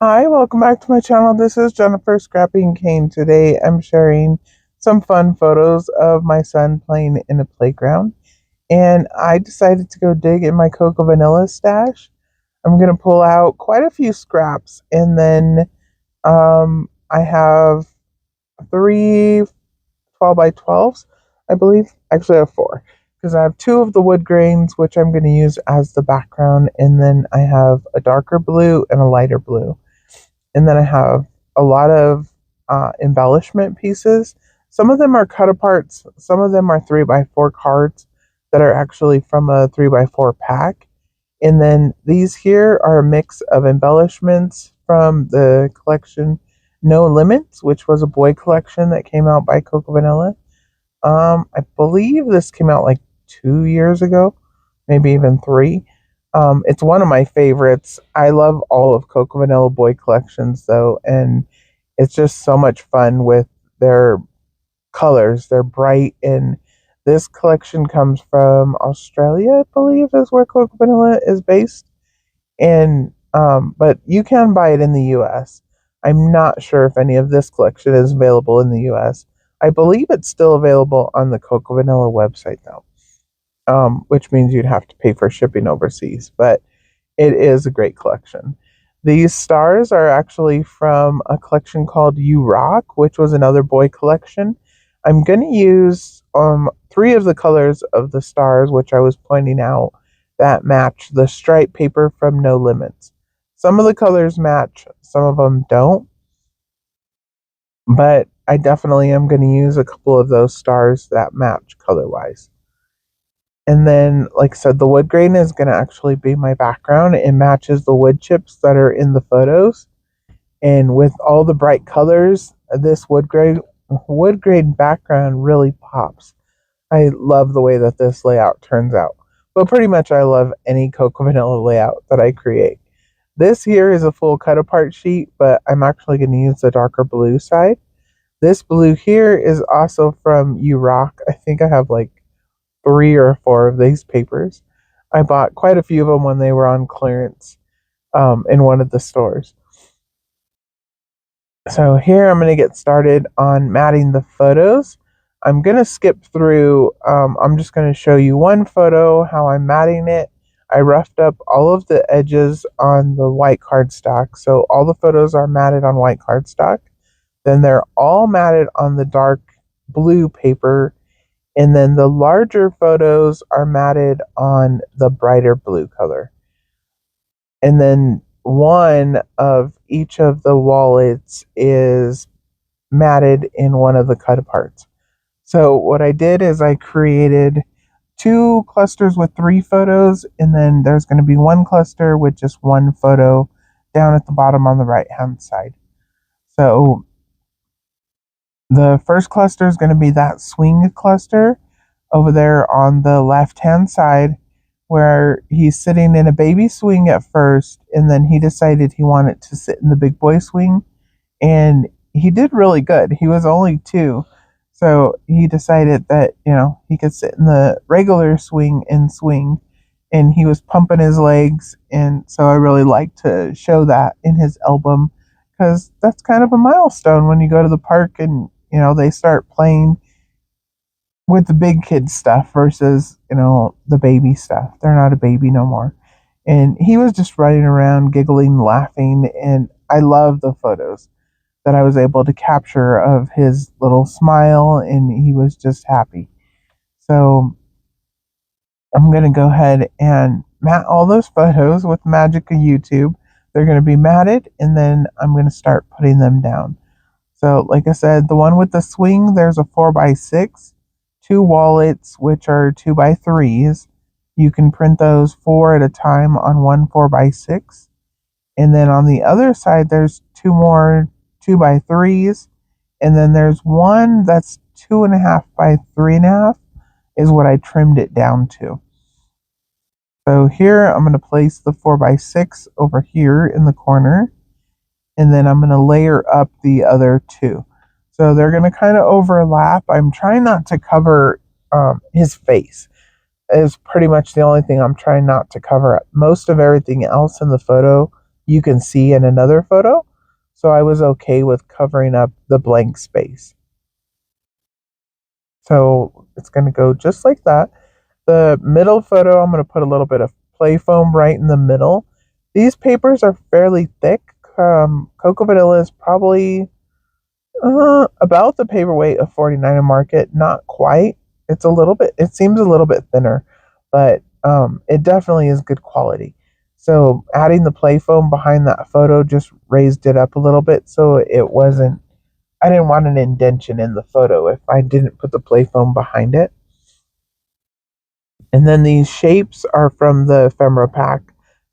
Hi, welcome back to my channel. This is Jennifer Scrappy and Kane. Today I'm sharing some fun photos of my son playing in a playground. And I decided to go dig in my Cocoa Vanilla stash. I'm going to pull out quite a few scraps. And then I have three 12 by 12s, I believe. Actually, I have four. Because I have two of the wood grains, which I'm going to use as the background. And then I have a darker blue and a lighter blue. And then I have a lot of embellishment pieces. Some of them are cut aparts, some of them are 3x4 cards that are actually from a 3x4 pack. And then these here are a mix of embellishments from the collection No Limits, which was a boy collection that came out by Coco Vanilla. I believe this came out like 2 years ago, maybe even three. It's one of my favorites. I love all of Coco Vanilla Boy collections though, and it's just so much fun with their colors. They're bright, and this collection comes from Australia, I believe, is where Coco Vanilla is based. And but you can buy it in the U.S. I'm not sure if any of this collection is available in the U.S. I believe it's still available on the Coco Vanilla website though, which means you'd have to pay for shipping overseas. But it is a great collection. These stars are actually from a collection called You Rock, which was another boy collection. I'm going to use three of the colors of the stars, which I was pointing out, that match the stripe paper from No Limits. Some of the colors match, some of them don't, but I definitely am going to use a couple of those stars that match color wise. And then, like I said, the wood grain is going to actually be my background. It matches the wood chips that are in the photos. And with all the bright colors, this wood grain background really pops. I love the way that this layout turns out. But pretty much I love any Cocoa Vanilla layout that I create. This here is a full cut apart sheet, but I'm actually going to use the darker blue side. This blue here is also from You Rock. I think I have like three or four of these papers. I bought quite a few of them when they were on clearance in one of the stores. So here I'm going to get started on matting the photos. I'm going to skip through, I'm just going to show you one photo, how I'm matting it. I roughed up all of the edges on the white cardstock. So all the photos are matted on white cardstock. Then they're all matted on the dark blue paper, and then the larger photos are matted on the brighter blue color. And then one of each of the wallets is matted in one of the cut aparts. So what I did is I created two clusters with three photos, and then there's going to be one cluster with just one photo down at the bottom on the right hand side. So the first cluster is going to be that swing cluster over there on the left hand side, where he's sitting in a baby swing at first, and then he decided he wanted to sit in the big boy swing, and he did really good. He was only two, so he decided that he could sit in the regular swing and swing, and he was pumping his legs. And so I really like to show that in his album, because that's kind of a milestone when you go to the park and they start playing with the big kid stuff versus the baby stuff. They're not a baby no more. And he was just running around giggling, laughing, and I love the photos that I was able to capture of his little smile, and he was just happy. So I'm going to go ahead and mat all those photos with the magic of YouTube. They're going to be matted, and then I'm going to start putting them down. So like I said, the one with the swing, there's a 4x6, two wallets, which are 2x3s. You can print those four at a time on one 4x6. And then on the other side, there's two more 2x3s. And then there's one that's 2.5x3.5 is what I trimmed it down to. So here I'm going to place the 4x6 over here in the corner, and then I'm going to layer up the other two. So they're going to kind of overlap. I'm trying not to cover his face. Is pretty much the only thing I'm trying not to cover up. Most of everything else in the photo you can see in another photo. So I was okay with covering up the blank space. So it's going to go just like that. The middle photo, I'm going to put a little bit of play foam right in the middle. These papers are fairly thick. Cocoa Vanilla is probably about the paperweight of 49 Market. Not quite. It's a little bit, it seems a little bit thinner, but it definitely is good quality. So adding the play foam behind that photo just raised it up a little bit so it wasn't, I didn't want an indentation in the photo if I didn't put the play foam behind it. And then these shapes are from the ephemera pack.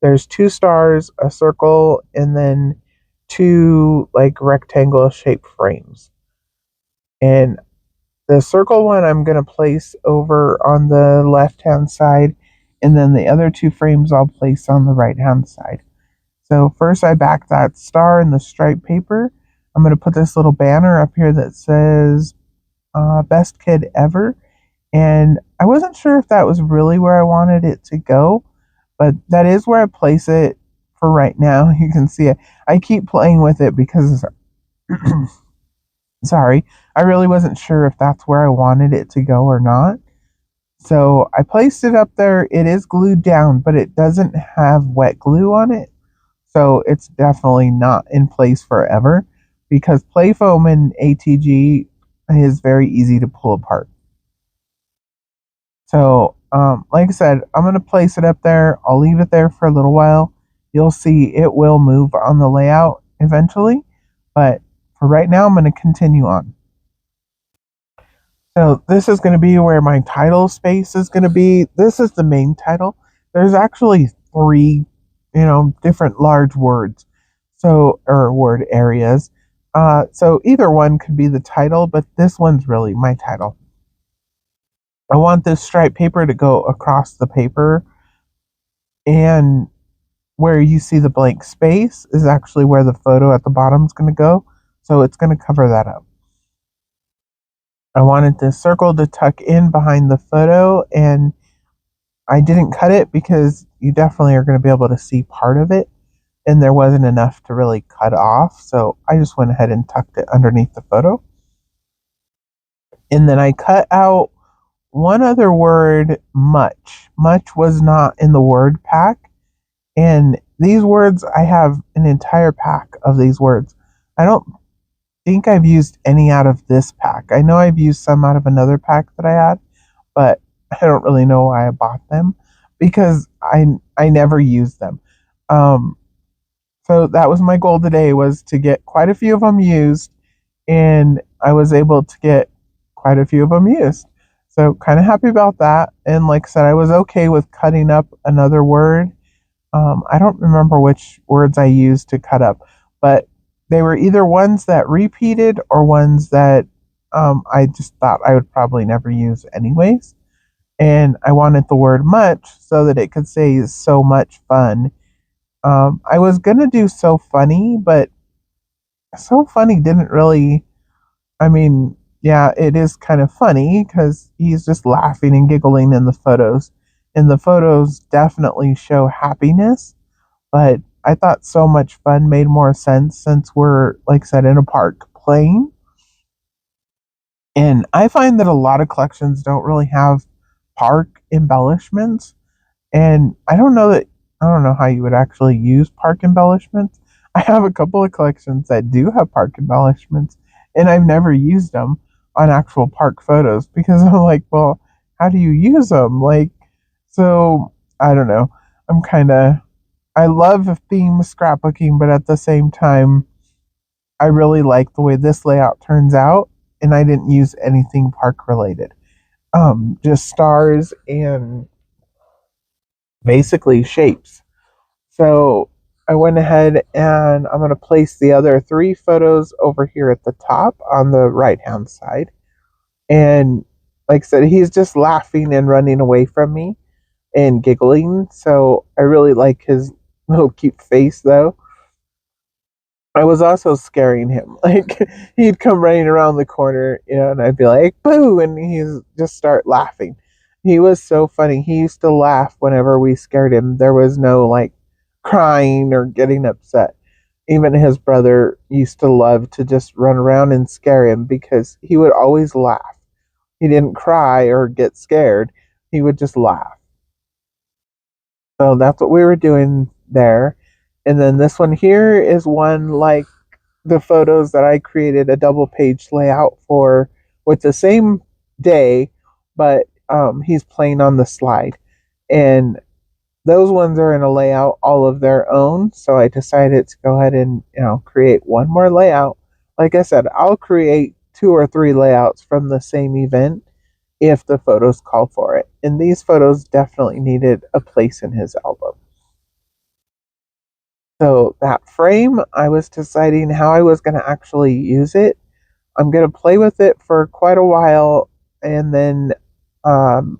There's 2 stars, a circle, and then 2 like rectangle shaped frames. And the circle one I'm going to place over on the left hand side, and then the other 2 frames I'll place on the right hand side. So first I back that star in the striped paper. I'm going to put this little banner up here that says best kid ever. And I wasn't sure if that was really where I wanted it to go, but that is where I place it for right now. You can see it. I keep playing with it because, sorry, I really wasn't sure if that's where I wanted it to go or not. So I placed it up there. It is glued down, but it doesn't have wet glue on it. So it's definitely not in place forever because play foam in ATG is very easy to pull apart. So, like I said, I'm going to place it up there. I'll leave it there for a little while. You'll see it will move on the layout eventually. But for right now, I'm going to continue on. So this is going to be where my title space is going to be. This is the main title. There's actually 3, different large words. So, or word areas. So either one could be the title, but this one's really my title. I want this striped paper to go across the paper, and where you see the blank space is actually where the photo at the bottom is going to go. So it's going to cover that up. I wanted this circle to tuck in behind the photo, and I didn't cut it because you definitely are going to be able to see part of it, and there wasn't enough to really cut off. So I just went ahead and tucked it underneath the photo. And then I cut out one other word, much. Much was not in the word pack. And these words, I have an entire pack of these words. I don't think I've used any out of this pack. I know I've used some out of another pack that I had, but I don't really know why I bought them because I never used them. So that was my goal today, was to get quite a few of them used, and I was able to get quite a few of them used. So kind of happy about that. And like I said, I was okay with cutting up another word. I don't remember which words I used to cut up, but they were either ones that repeated or ones that I just thought I would probably never use anyways. And I wanted the word much so that it could say so much fun. I was going to do so funny, but so funny didn't really, I mean, yeah, it is kind of funny because he's just laughing and giggling in the photos. And the photos definitely show happiness, but I thought so much fun made more sense since we're, like I said, in a park playing. And I find that a lot of collections don't really have park embellishments. And I don't know how you would actually use park embellishments. I have a couple of collections that do have park embellishments, and I've never used them on actual park photos because I'm like, well, how do you use them? Like, so I don't know. I'm kind of, I love theme scrapbooking, but at the same time, I really like the way this layout turns out, and I didn't use anything park related. Just stars and basically shapes. So I went ahead and I'm going to place the other 3 photos over here at the top on the right hand side. And like I said, he's just laughing and running away from me and giggling. So I really like his little cute face though. I was also scaring him. Like he'd come running around the corner, and I'd be like, boo, and he'd just start laughing. He was so funny. He used to laugh whenever we scared him. There was no like crying or getting upset. Even his brother used to love to just run around and scare him because he would always laugh. He didn't cry or get scared, he would just laugh. So that's what we were doing there. And then this one here is one like the photos that I created a double page layout for with the same day, but he's playing on the slide. And those ones are in a layout all of their own. So I decided to go ahead and, create one more layout. Like I said, I'll create 2 or 3 layouts from the same event if the photos call for it. And these photos definitely needed a place in his album. So that frame, I was deciding how I was going to actually use it. I'm going to play with it for quite a while, and then um,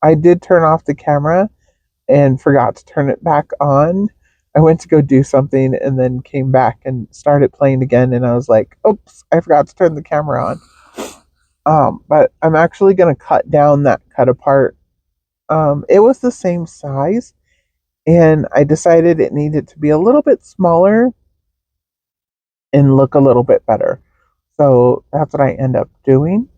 I did turn off the camera and forgot to turn it back on. I went to go do something and then came back and started playing again, and I was like, oops, I forgot to turn the camera on. But I'm actually going to cut down that cut apart. It was the same size, and I decided it needed to be a little bit smaller and look a little bit better. So that's what I end up doing.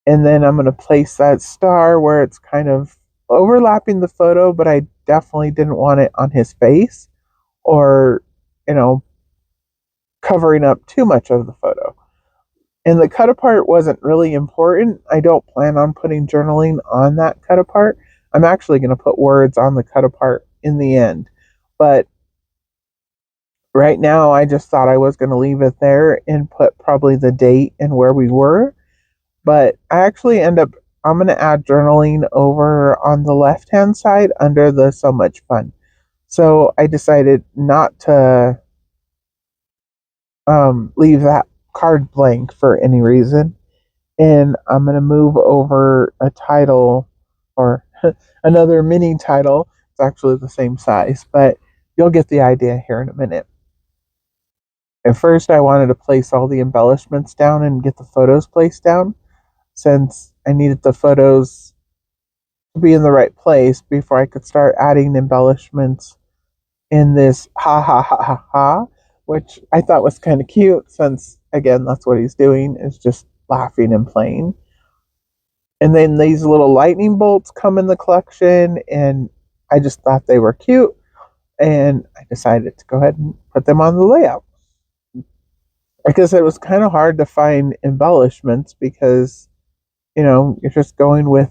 And then I'm going to place that star where it's kind of overlapping the photo, but I definitely didn't want it on his face or, you know, covering up too much of the photo. And the cut apart wasn't really important. I don't plan on putting journaling on that cut apart. I'm actually going to put words on the cut apart in the end. But right now, I just thought I was going to leave it there and put probably the date and where we were. But I actually I'm going to add journaling over on the left hand side under the so much fun. So I decided not to leave that card blank for any reason. And I'm going to move over a title or another mini title. It's actually the same size, but you'll get the idea here in a minute. At first, I wanted to place all the embellishments down and get the photos placed down since I needed the photos to be in the right place before I could start adding embellishments in this ha ha ha ha ha, which I thought was kind of cute since, again, that's what he's doing is just laughing and playing. And then these little lightning bolts come in the collection, and I just thought they were cute, and I decided to go ahead and put them on the layout. Because it was kind of hard to find embellishments because, you're just going with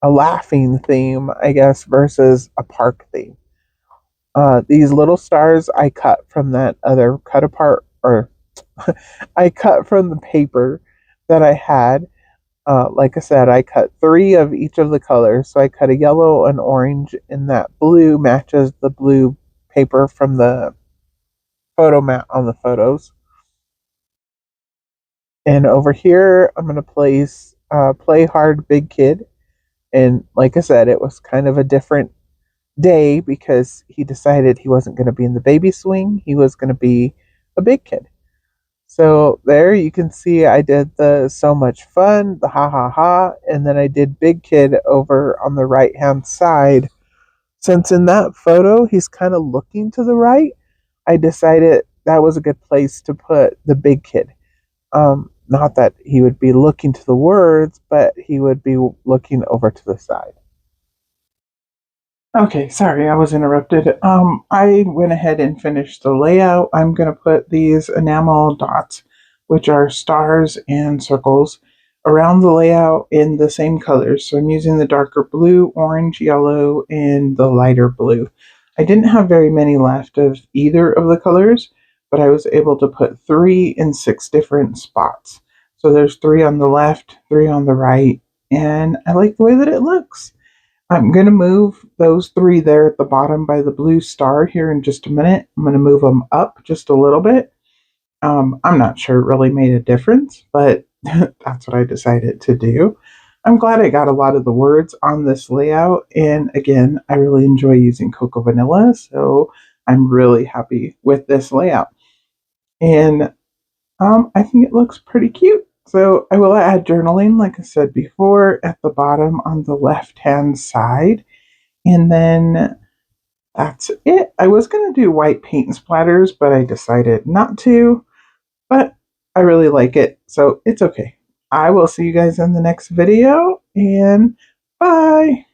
a laughing theme, I guess, versus a park theme. These little stars I cut from that other cut apart, or I cut from the paper that I had. Like I said, I cut 3 of each of the colors. So I cut a yellow, an orange, and that blue matches the blue paper from the photo mat on the photos. And over here, I'm going to place Play Hard Big Kid. And like I said, it was kind of a different day because he decided he wasn't going to be in the baby swing. He was going to be a big kid. So there you can see I did the so much fun, the ha ha ha, and then I did big kid over on the right hand side. Since in that photo he's kind of looking to the right, I decided that was a good place to put the big kid. Not that he would be looking to the words, but he would be looking over to the side. Okay, sorry, I was interrupted. I went ahead and finished the layout. I'm going to put these enamel dots, which are stars and circles, around the layout in the same colors. So I'm using the darker blue, orange, yellow, and the lighter blue. I didn't have very many left of either of the colors, but I was able to put 3 in 6 different spots. So there's 3 on the left, 3 on the right, and I like the way that it looks. I'm going to move those 3 there at the bottom by the blue star here in just a minute. I'm going to move them up just a little bit. I'm not sure it really made a difference, but that's what I decided to do. I'm glad I got a lot of the words on this layout. And again, I really enjoy using Cocoa Vanilla, so I'm really happy with this layout. And I think it looks pretty cute. So I will add journaling, like I said before, at the bottom on the left-hand side. And then that's it. I was going to do white paint and splatters, but I decided not to. But I really like it, so it's okay. I will see you guys in the next video, and bye!